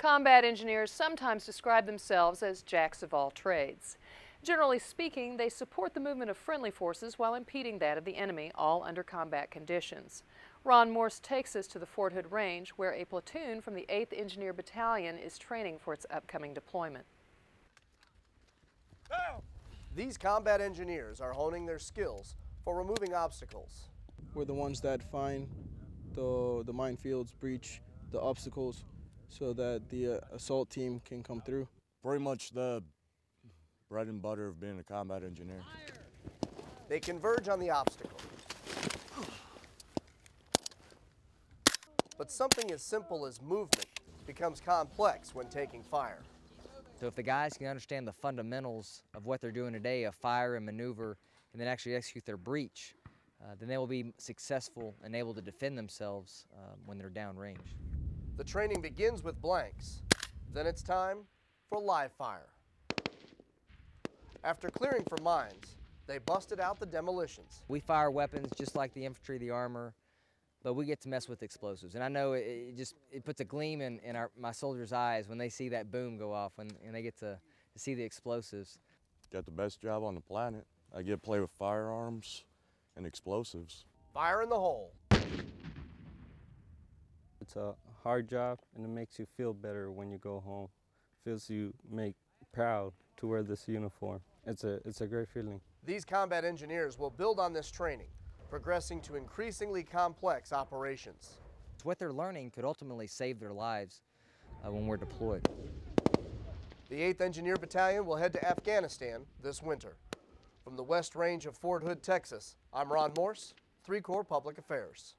Combat engineers sometimes describe themselves as jacks of all trades. Generally speaking, they support the movement of friendly forces while impeding that of the enemy, all under combat conditions. Ron Morse takes us to the Fort Hood Range, where a platoon from the 8th Engineer Battalion is training for its upcoming deployment. These combat engineers are honing their skills for removing obstacles. We're the ones that find the minefields, breach the obstacles, so that the assault team can come through. Pretty much the bread and butter of being a combat engineer. They converge on the obstacle. But something as simple as movement becomes complex when taking fire. So if the guys can understand the fundamentals of what they're doing today, of fire and maneuver, and then actually execute their breach, then they will be successful and able to defend themselves when they're downrange. The training begins with blanks. Then it's time for live fire. After clearing for mines, they busted out the demolitions. We fire weapons just like the infantry, the armor, but we get to mess with explosives. And I know it puts a gleam in my soldiers' eyes when they see that boom go off and they get to see the explosives. Got the best job on the planet. I get to play with firearms and explosives. Fire in the hole. It's a hard job, and it makes you feel better when you go home. Feels you make proud to wear this uniform. It's a great feeling. These combat engineers will build on this training, progressing to increasingly complex operations. What they're learning could ultimately save their lives when we're deployed. The 8th Engineer Battalion will head to Afghanistan this winter. From the West Range of Fort Hood, Texas, I'm Ron Morse, 3 Corps Public Affairs.